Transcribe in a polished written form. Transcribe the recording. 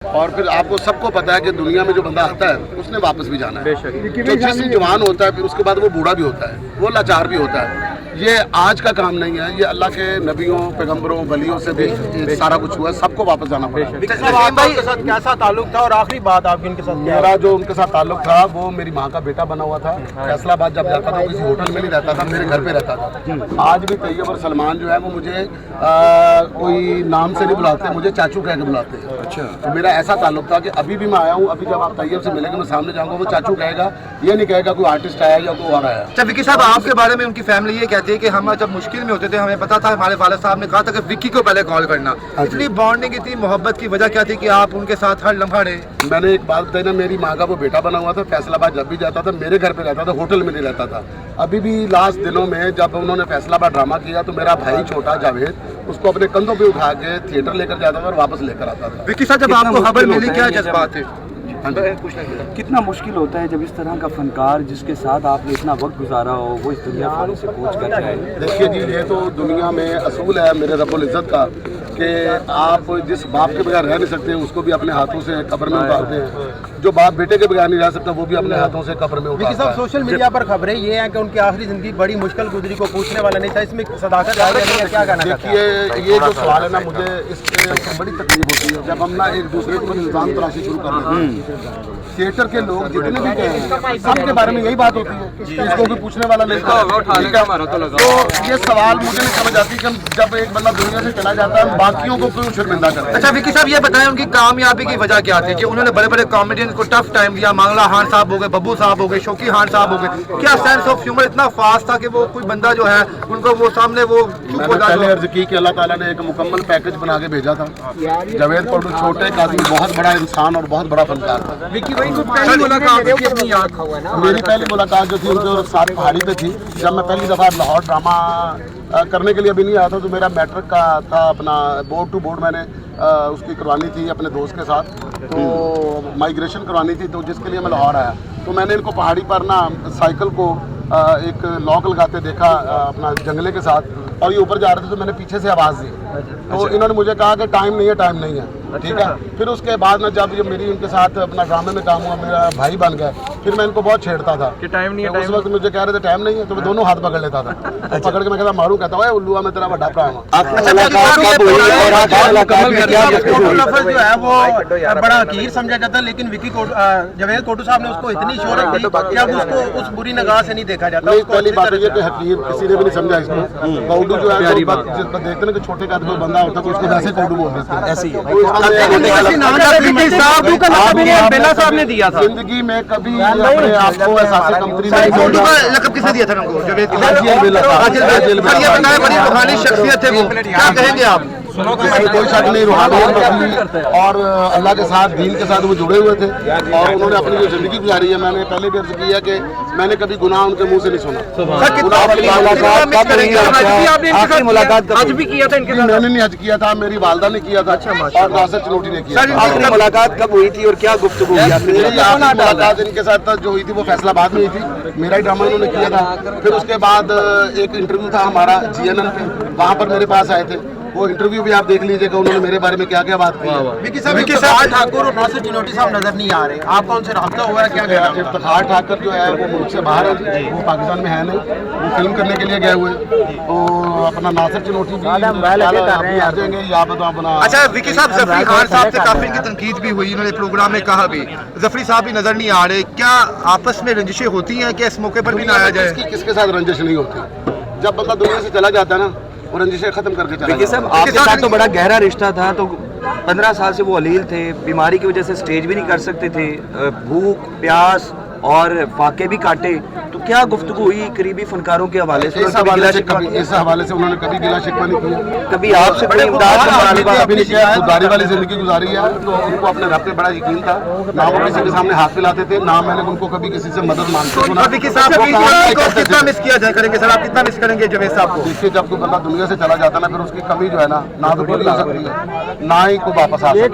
اور پھر آپ کو سب کو پتا ہے کہ دنیا میں جو بندہ آتا ہے اس نے واپس بھی جانا ہے. جو جسم جوان ہوتا ہے پھر اس کے بعد وہ بوڑھا بھی ہوتا ہے, وہ لاچار بھی ہوتا ہے. یہ آج کا کام نہیں ہے, یہ اللہ کے نبیوں پیغمبروں ولیوں سے بھی سارا کچھ ہوا ہے. سب کو واپس جانا پڑا. آپ کے ساتھ کیسا تعلق تھا اور آخری بات آپ کی ان کے ساتھ؟ میرا جو ان کے ساتھ تعلق تھا وہ میری ماں کا بیٹا بنا ہوا تھا. فیصلہ آباد جب جاتا تھا کسی ہوٹل میں نہیں رہتا تھا, میرے گھر پہ رہتا تھا. آج بھی طیب اور سلمان جو ہے وہ مجھے کوئی نام سے نہیں بلاتے, مجھے چاچو کہہ کے بلاتے ہیں. اچھا, تو میرا ایسا تعلق تھا کہ ابھی بھی میں آیا ہوں, ابھی جب آپ طیب سے ملیں گے میں سامنے جاؤں گا, وہ چاچو کہے گا, یہ نہیں کہے گا کوئی آرٹسٹ آیا یا کوئی اور آیا. اچھا وکی صاحب, آپ کے بارے میں ان کی فیملی یہ کہتی ہے کہ ہم جب مشکل میں ہوتے تھے ہمیں پتا تھا, ہمارے والد صاحب نے کہا تھا کہ وکی کو پہلے کال کرنا. اتنی بانڈنگ, اتنی محبت کی وجہ کیا تھی کہ آپ ان کے ساتھ ہر لمحہ رہے؟ میں نے ایک بات بتائی نا, میری ماں کا وہ بیٹا بنا ہوا تھا. فیصلہ آباد جب بھی جاتا تھا میرے گھر پہ رہتا تھا, ہوٹل میں نہیں رہتا تھا. ابھی بھی لاسٹ دنوں میں جب انہوں نے فیصلہ آباد ڈرامہ کیا تو میرا بھائی چھوٹا جاوید اس کو اپنے کندھوں پہ اٹھا کے تھیٹر لے کر جاتا تھا اور واپس لے کر آتا تھا. وکی صاحب, جب آپ کو خبر ملی کیا جذبات تھے؟ کتنا مشکل ہوتا ہے جب اس طرح کا فنکار جس کے ساتھ آپ نے اتنا وقت گزارا ہو وہ اس دنیا فانی سے کوچ کر جائے؟ دیکھیے جی, یہ تو دنیا میں اصول ہے میرے رب العزت کا کہ آپ جس باپ کے بغیر رہ نہیں سکتے اس کو بھی اپنے ہاتھوں سے قبر میں اتارتے ہیں. جو باپ بیٹے کے بغیر نہیں رہ سکتا وہ بھی اپنے ہاتھوں سے قبر میں اتارتا ہے. سوشل میڈیا پر خبریں یہ ہیں کہ ان کی آخری زندگی بڑی مشکل گزری, کو پوچھنے والا نہیں تھا. اس میں صداقت ہے یا کیا کہنا چاہتے ہیں؟ دیکھیے یہ جو سوال ہے نا, مجھے اس پہ بڑی تکلیف ہوتی ہے جب ہم نا ایک دوسرے کو الزام تراشی شروع کر دیتے ہیں. تھیٹر کے لوگ جتنے بھی گئے ہیں سب کے بارے میں یہی بات ہوتی ہے, اس کو بھی پوچھنے والا نہیں تھا. تو یہ سوال مجھے نہیں سمجھ آتی کہ جب ایک بندہ دنیا سے چلا جاتا ہے باقیوں کو کیوں شرمندہ کرتا ہے. اچھا وکی صاحب, یہ بتائیں ان کی کامیابی کی وجہ کیا تھی کہ انہوں نے بڑے بڑے کامیڈین کو ٹف ٹائم دیا؟ مانگلا خان صاحب ہو گئے, ببو صاحب ہو گئے, شوکی خان صاحب ہو گئے. کیا سینس آف ہیومر اتنا فاسٹ تھا کہ وہ کوئی بندہ جو ہے ان کو وہ سامنے وہ میں نے پہلے عرض کی کہ اللہ تعالیٰ نے ایک مکمل پیکج بنا کے بھیجا تھا. جاوید پڈو چھوٹے ایک آدمی, بہت بڑا انسان اور بہت بڑا فنکار تھا. میری پہلی ملاقات جو تھی ان کے ساتھ پہاڑی پہ تھی. جب میں پہلی دفعہ لاہور ڈرامہ کرنے کے لیے ابھی نہیں آیا تھا تو میرا میٹرک کا تھا, اپنا بورڈ ٹو بورڈ میں نے اس کی کروانی تھی اپنے دوست کے ساتھ. تو مائیگریشن کروانی تھی تو جس کے لیے میں لاہور آیا تو میں نے ان کو پہاڑی پر نا سائیکل کو ایک لاک لگاتے دیکھا اپنا جنگلے کے ساتھ, اور یہ اوپر جا رہے تھے تو میں نے پیچھے سے آواز دی تو انہوں نے مجھے کہا کہ ٹائم نہیں ہے, ٹائم نہیں ہے. ٹھیک ہے, پھر اس کے بعد میں جب میری ان کے ساتھ اپنا ڈرامے میں کام ہوا, میرا بھائی بن گیا, پھر میں ان کو بہت چھیڑتا تھا کہ ٹائم نہیں ہے. اس وقت مجھے کہہ رہے تھے ٹائم نہیں ہے تو میں دونوں ہاتھ پکڑ لیتا تھا. پکڑ کے میں کہتا ماروں, کہتا ہے الوا میں تیرا بڑا پرا ہوں. جو ہے وہ بڑا حقیر سمجھا جاتا ہے, لیکن وکی جاوید کوٹو صاحب نے اس کو اتنی شہرت دی کہ اب اس کو اس بری نگاہ سے نہیں دیکھا جاتا. پہلی بات یہ کہ حقیر کسی نے بھی نہیں سمجھا اس کو. کوڈو جو ہے دیکھتے ہیں کہ چھوٹے کا کوئی بندہ ہوتا ہے تو اس کو ویسے کوڈو بول دیتے ہیں. ایسے ہی زندگی میں کبھی اپنے آپ کو احساس کمتری لقب کس نے دیا تھا ان کو؟ بڑی شخصیت ہے, وہ کیا کہیں گے آپ؟ کوئی شک نہیں, روحانیت اور اللہ کے ساتھ دین کے ساتھ وہ جڑے ہوئے تھے اور انہوں نے اپنی جو زندگی گزاری ہے. میں نے پہلے بھی عرض کیا کہ میں نے کبھی گناہ ان کے منہ سے نہیں سنا. میں نے نہیں حج کیا تھا, میری والدہ نے کیا تھا اور ناصر چنوٹی نے کیا. ملاقات کب ہوئی تھی اور کیا گفتگو ہوئی؟ میری آخری ملاقات ان کے ساتھ جو ہوئی تھی وہ فیصلہ آباد میں ہوئی تھی. میرا ہی ڈرامہ انہوں نے کیا تھا. پھر اس کے بعد ایک انٹرویو تھا ہمارا GNN پہ, وہاں پر میرے پاس آئے تھے. وہ انٹرویو بھی آپ دیکھ لیجیے کہ انہوں نے میرے بارے میں کیا کیا بات کی. وکی صاحب ٹھاکر اور ناصر چنوٹی صاحب نظر نہیں آ رہے, آپ کا ان سے رابطہ ہوا ہے کیا؟ افتخار ٹھاکر جو ہے وہ ملک سے باہر ہے, وہ پاکستان میں ہے نہیں, وہ فلم کرنے کے لیے گئے ہوئے. تو اپنا ناصر چنوٹی بھی آ جائیں گے یا تو اپنا. اچھا وکی صاحب, ظفری خان صاحب سے کافی ان کی تنقید بھی ہوئی, انہوں نے پروگرام میں کہا بھی ظفری صاحب بھی نظر نہیں آ رہے. کیا آپس میں رنجشیں ہوتی ہیں کہ اس موقع پر بھی نہ آیا جائے؟ کس کے ساتھ رنجش نہیں ہوتی؟ جب بندہ دنیا سے چلا جاتا ہے نا وہ رنجشیں ختم کر کے چلا جاتا ہے. صاحب آپ کے ساتھ تو بڑا گہرا رشتہ تھا, تو 15 سال سے وہ علیل تھے, بیماری کی وجہ سے سٹیج بھی نہیں کر سکتے تھے, بھوک پیاس اور فاقے بھی کاٹے. تو کیا گفتگو ہوئی قریبی فنکاروں کے حوالے سے؟ اس حوالے سے انہوں نے کبھی گلا شکوہ نہیں کیا, کبھی آپ سے بڑی امداد کا مطالبہ کبھی نہیں کیا. خودداری والی زندگی گزاری ہے تو ان کو اپنے رب پہ بڑا یقین تھا. نہ وہ کسی کے سامنے ہاتھ پھیلاتے تھے, نہ میں نے ان کو کبھی کسی سے مدد مانگتے سنا. کتنا مس کیا جائے کریں گے سر, آپ کتنا مس کریں گے جاوید صاحب کو؟ دیکھیے جب کوئی بندہ دنیا سے چلا جاتا ہے نا پھر اس کی کمی جو ہے نا نہ تو پوری ہو سکتی ہے نہ ہی کوئی واپس آ سکتا ہے.